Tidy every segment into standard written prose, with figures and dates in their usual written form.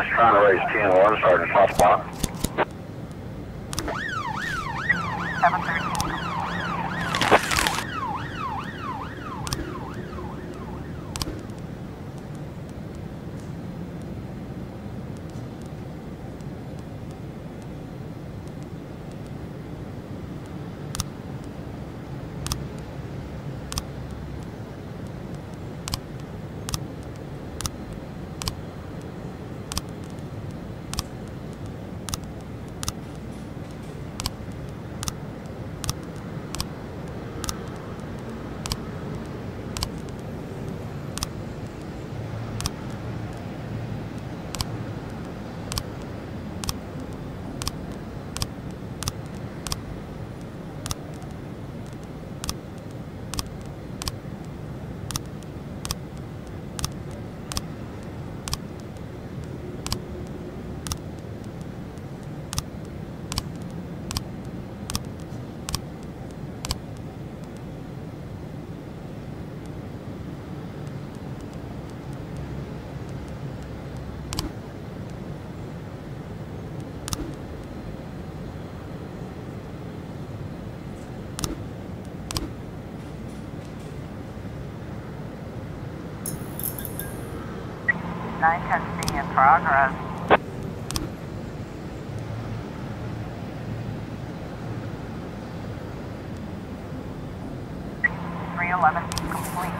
Trying to raise 10-1, starting soft spot. 713. C in progress. 311 complete.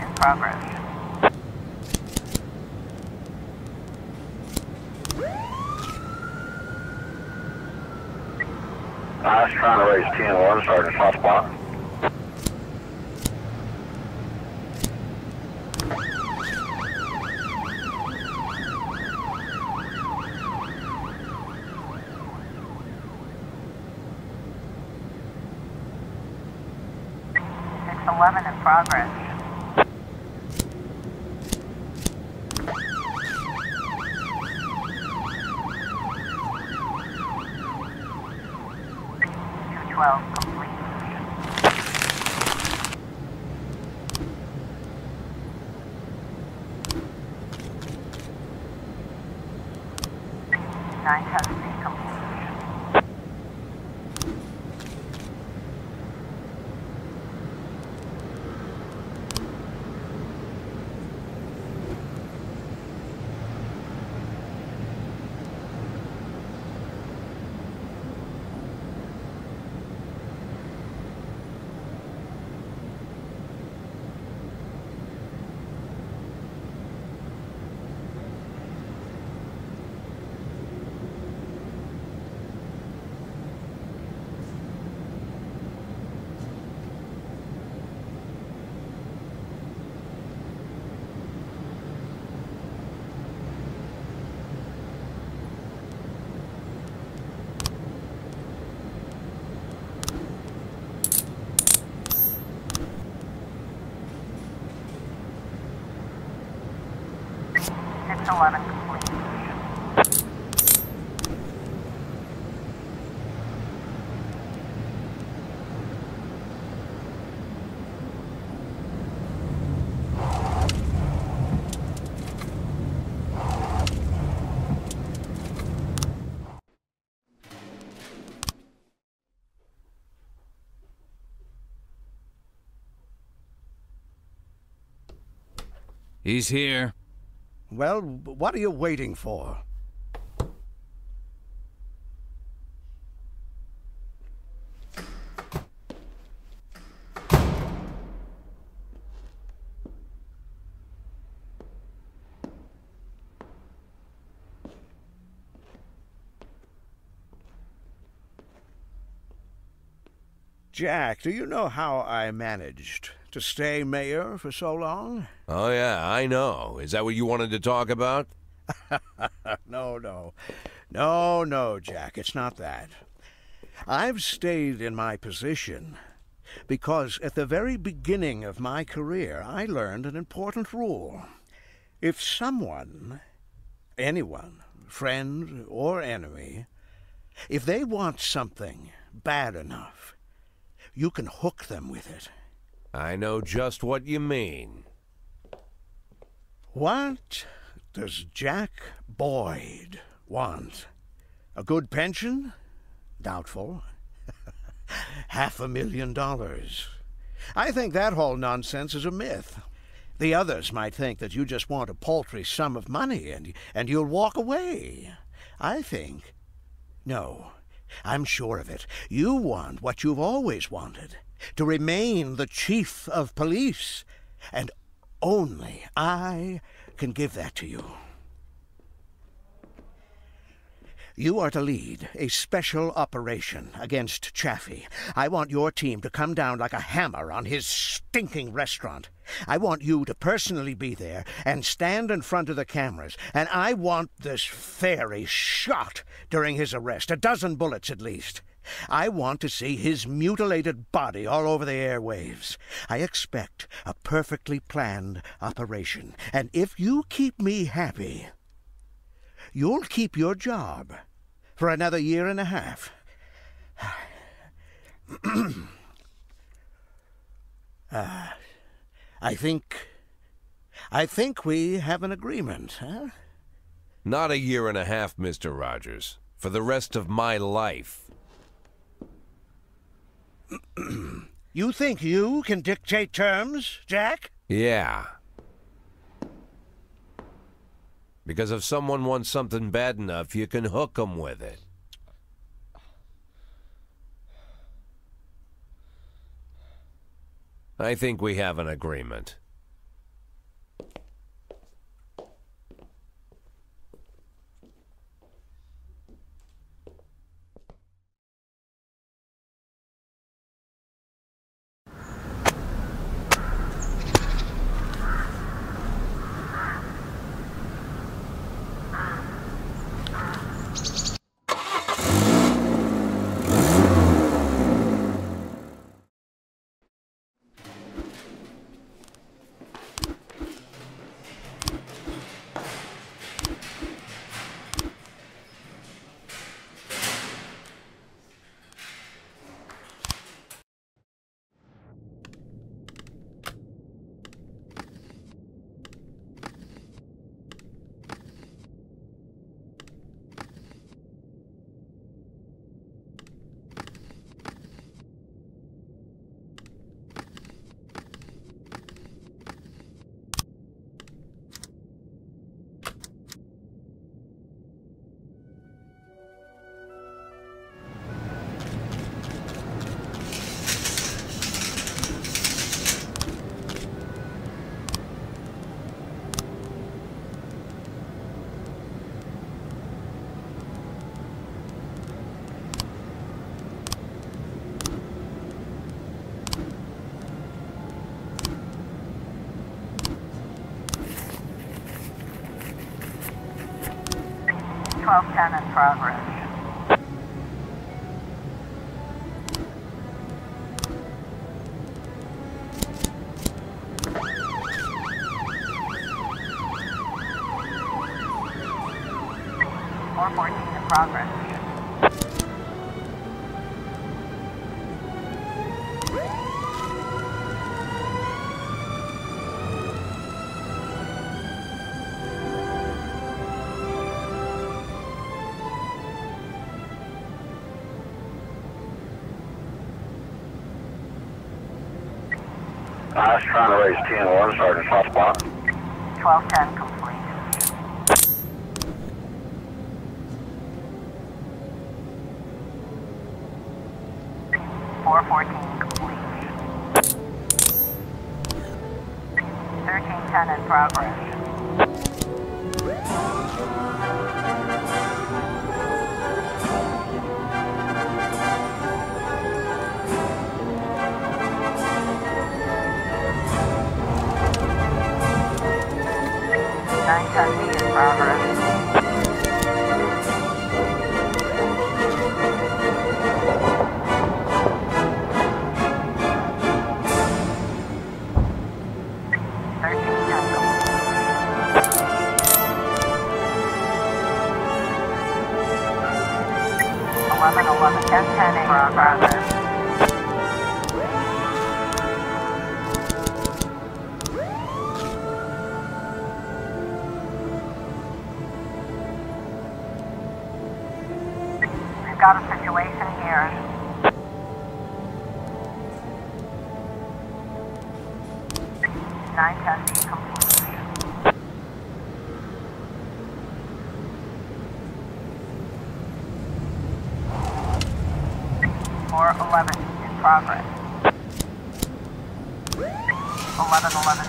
In progress. Trying to raise 10-1, starting soft spot. In progress. 212 complete. 910C complete. Eleven complete. He's here. Well, what are you waiting for? Jack, do you know how I managed to stay mayor for so long? Oh, yeah, I know. Is that what you wanted to talk about? No. No, no, Jack, it's not that. I've stayed in my position because at the very beginning of my career, I learned an important rule. If someone, anyone, friend or enemy, if they want something bad enough, you can hook them with it. I know just what you mean. What does Jack Boyd want? A good pension? Doubtful. $500,000. I think that whole nonsense is a myth. The others might think that you just want a paltry sum of money and you'll walk away. I think... No, I'm sure of it. You want what you've always wanted, to remain the chief of police. And only I can give that to you. You are to lead a special operation against Chaffee. I want your team to come down like a hammer on his stinking restaurant. I want you to personally be there and stand in front of the cameras. And I want this fairy shot during his arrest, 12 bullets at least. I want to see his mutilated body all over the airwaves. I expect a perfectly planned operation. And if you keep me happy, you'll keep your job for another 1.5 years. I think we have an agreement, huh? Not 1.5 years, Mr. Rogers. For the rest of my life. You think you can dictate terms, Jack? Yeah. Because if someone wants something bad enough, you can hook them with it. I think we have an agreement. $12.10 in progress. $4.14 in progress. I was trying to raise 10-1, Sergeant Soft Spot. 1210 complete. $4.14 complete. 1310 in progress. $910 in progress. 1111, 1010 in progress. We've got a situation here. Nine testing complete. 411 in progress. 1111.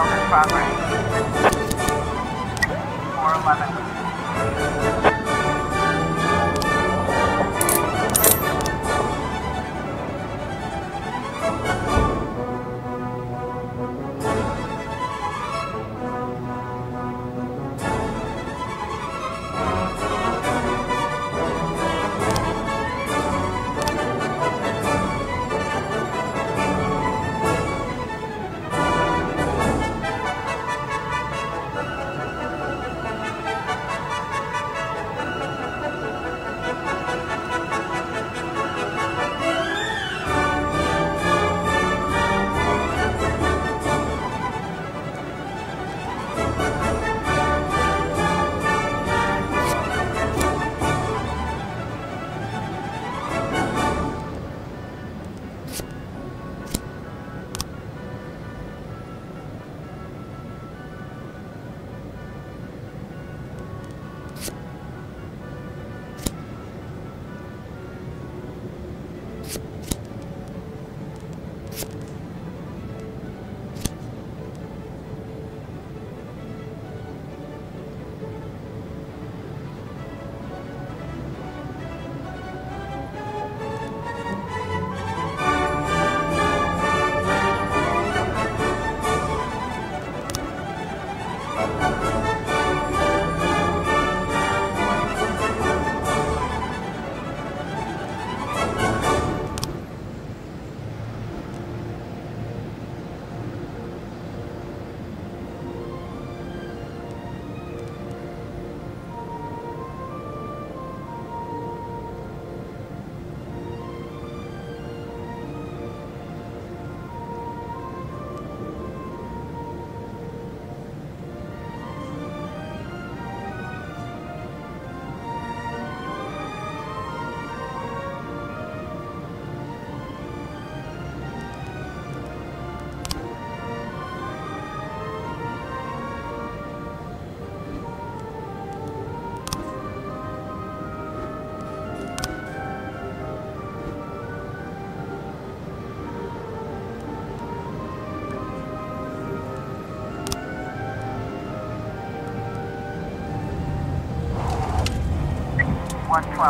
In progress. 411.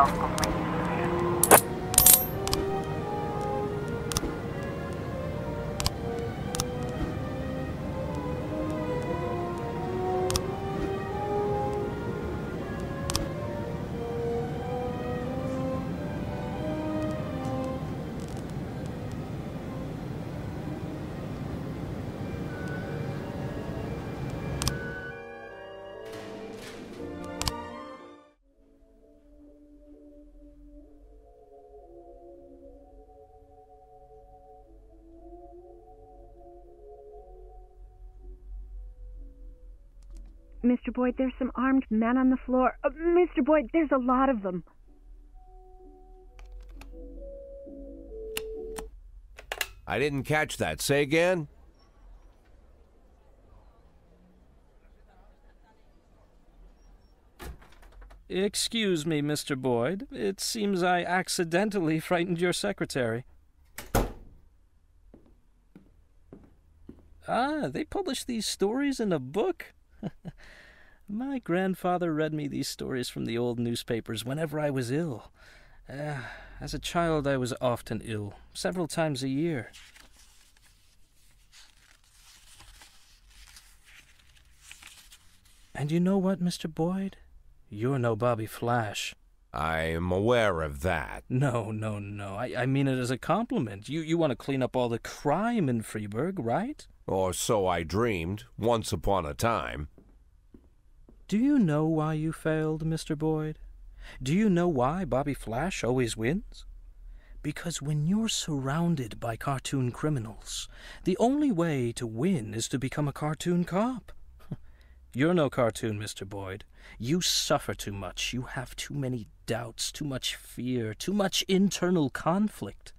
Complete. Mr. Boyd, there's some armed men on the floor. Mr. Boyd, there's a lot of them. I didn't catch that. Say again? Excuse me, Mr. Boyd. It seems I accidentally frightened your secretary. Ah, they publish these stories in a book? My grandfather read me these stories from the old newspapers whenever I was ill. As a child, I was often ill, several times a year. And you know what, Mr. Boyd? You're no Bobby Flash. I am aware of that. No. I mean it as a compliment. You want to clean up all the crime in Freeburg, right? Or so I dreamed, once upon a time. Do you know why you failed, Mr. Boyd? Do you know why Bobby Flash always wins? Because when you're surrounded by cartoon criminals, the only way to win is to become a cartoon cop. You're no cartoon, Mr. Boyd. You suffer too much. You have too many doubts, too much fear, too much internal conflict.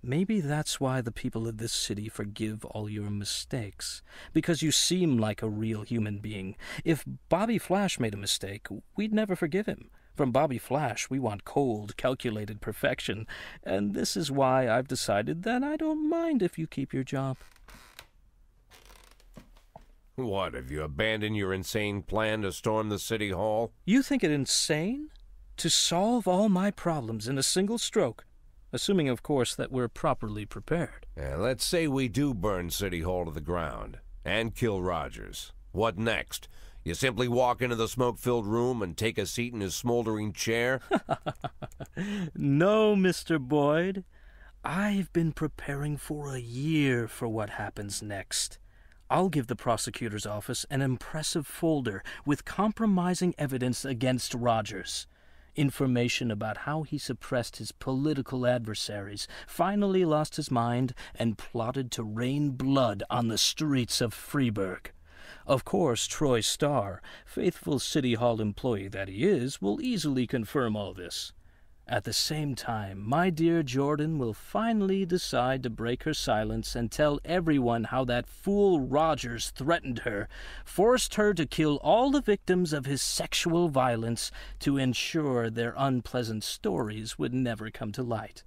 Maybe that's why the people of this city forgive all your mistakes, because you seem like a real human being. If Bobby Flash made a mistake, we'd never forgive him. From Bobby Flash, we want cold, calculated perfection, and this is why I've decided that I don't mind if you keep your job. What, have you abandoned your insane plan to storm the city hall? You think it insane? To solve all my problems in a single stroke? Assuming, of course, that we're properly prepared. Let's say we do burn City Hall to the ground and kill Rogers. What next? You simply walk into the smoke-filled room and take a seat in his smoldering chair? No, Mr. Boyd. I've been preparing for a year for what happens next. I'll give the prosecutor's office an impressive folder with compromising evidence against Rogers. Information about how he suppressed his political adversaries, finally lost his mind, and plotted to rain blood on the streets of Freeburg. Of course, Troy Starr, faithful City Hall employee that he is, will easily confirm all this. At the same time, my dear Jordan will finally decide to break her silence and tell everyone how that fool Rogers threatened her, forced her to kill all the victims of his sexual violence to ensure their unpleasant stories would never come to light.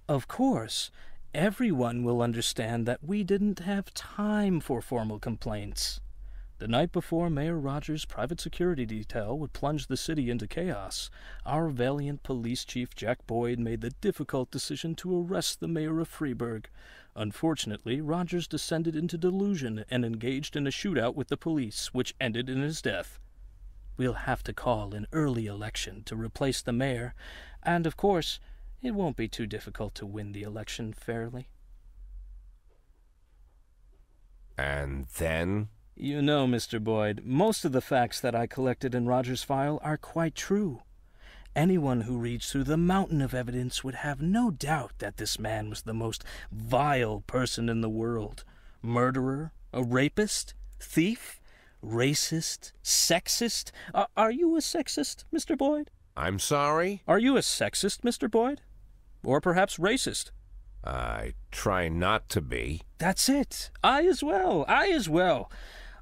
Of course, everyone will understand that we didn't have time for formal complaints. The night before Mayor Rogers' private security detail would plunge the city into chaos, our valiant police chief Jack Boyd made the difficult decision to arrest the mayor of Freeburg. Unfortunately, Rogers descended into delusion and engaged in a shootout with the police, which ended in his death. We'll have to call an early election to replace the mayor, and of course, it won't be too difficult to win the election fairly. And then? You know, Mr. Boyd, most of the facts that I collected in Rogers' file are quite true. Anyone who reads through the mountain of evidence would have no doubt that this man was the most vile person in the world. Murderer, a rapist, thief, racist, sexist. Are you a sexist, Mr. Boyd? I'm sorry? Are you a sexist, Mr. Boyd? Or perhaps racist? I try not to be. That's it. I as well.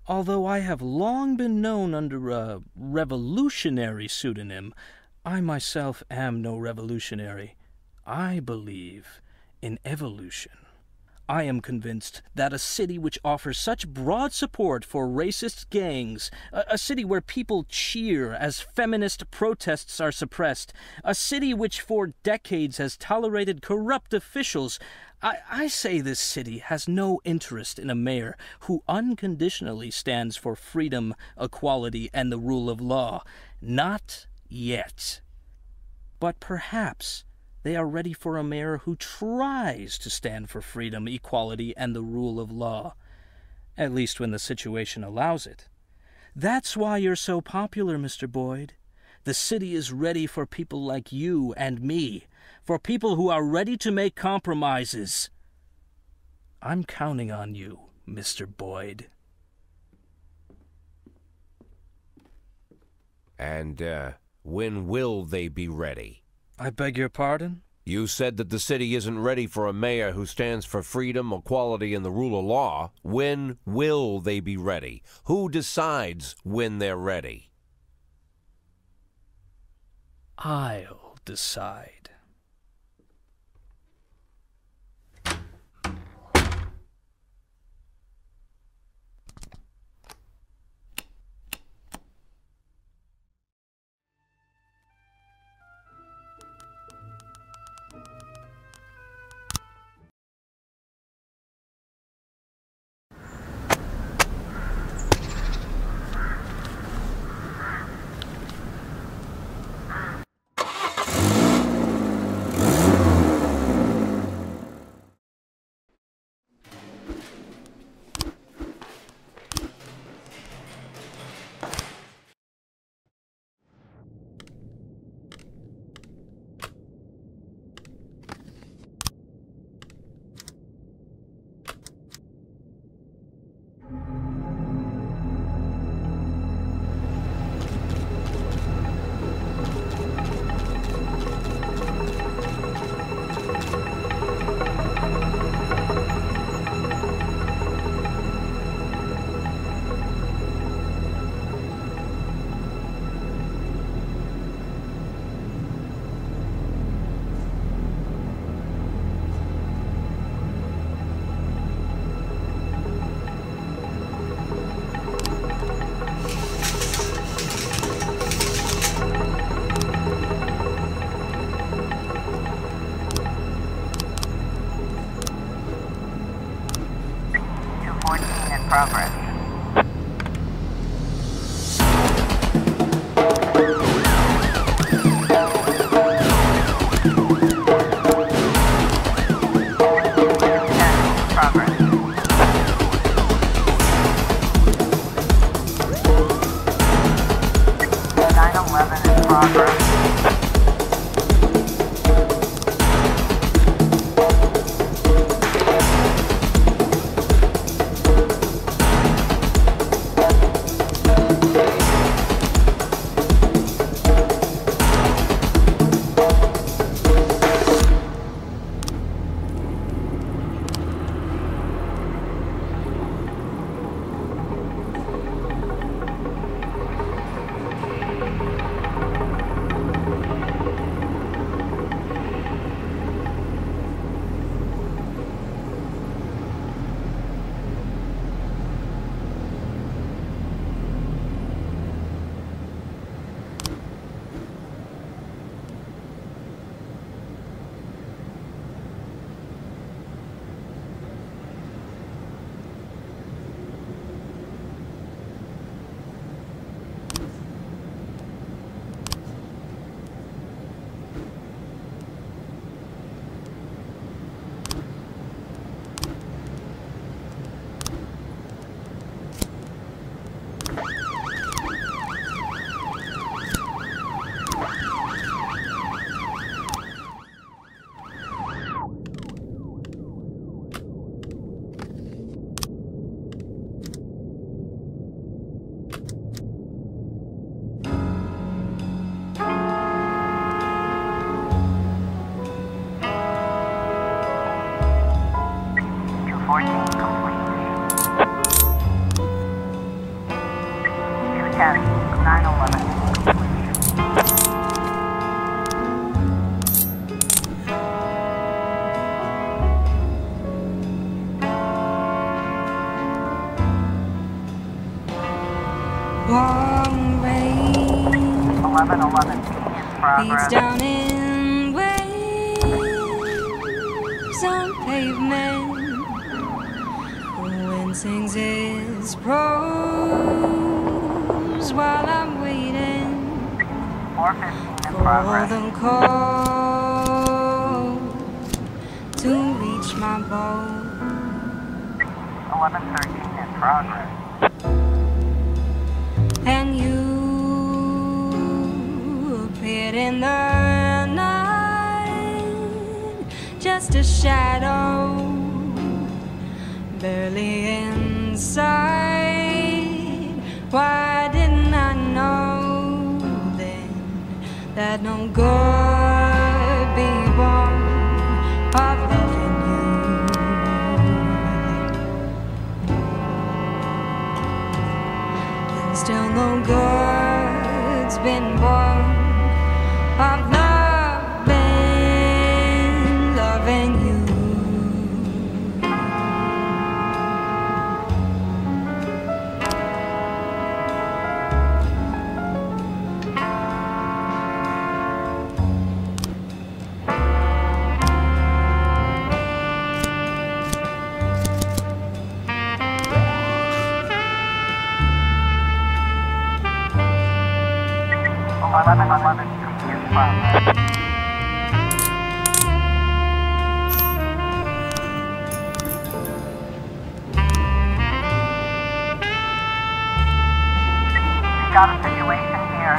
Although I have long been known under a revolutionary pseudonym, I myself am no revolutionary. I believe in evolution. I am convinced that a city which offers such broad support for racist gangs, a city where people cheer as feminist protests are suppressed, a city which for decades has tolerated corrupt officials, I say this city has no interest in a mayor who unconditionally stands for freedom, equality, and the rule of law. Not yet. But perhaps they are ready for a mayor who tries to stand for freedom, equality, and the rule of law. At least when the situation allows it. That's why you're so popular, Mr. Boyd. The city is ready for people like you and me, for people who are ready to make compromises. I'm counting on you, Mr. Boyd. And, when will they be ready? I beg your pardon? You said that the city isn't ready for a mayor who stands for freedom, equality, and the rule of law. When will they be ready? Who decides when they're ready? I'll decide. progress. Warm rain 1111 in progress. beats down in waves on pavement. The wind sings its prose while I'm waiting 415 in for progress. the call to reach my boat. 1113 in progress. And you appeared in the night, just a shadow, barely in sight. Why didn't I know then that no good be born of loving you? And still no good's been born of loving you. Got a situation here.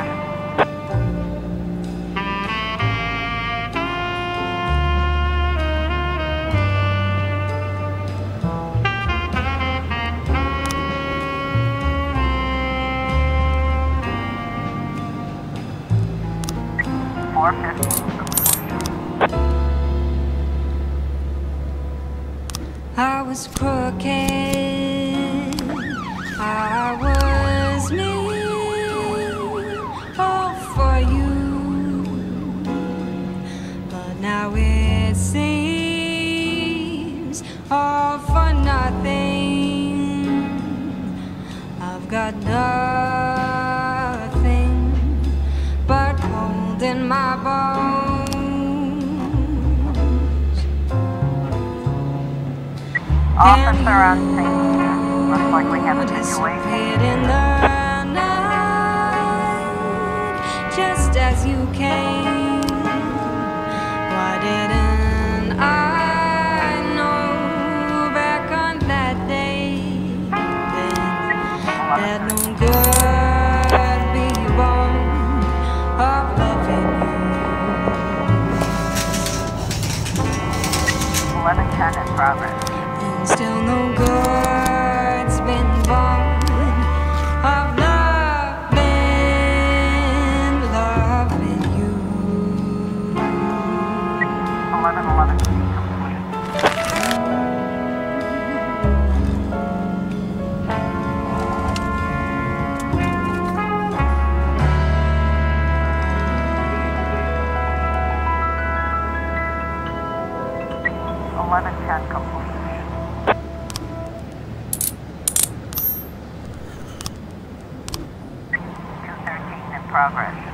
I was crooked, I was mean, all for you. But now it seems all for nothing. I've got nothing but cold in my bones. Officer on scene. Looks like we have a disappeared situation. in the night, just as you came. Why didn't I know back on that day then that no good could be born of loving you? 1110 in progress. And still no good's been born of loving you. 1111 complete. .1110 complete. 213 in progress.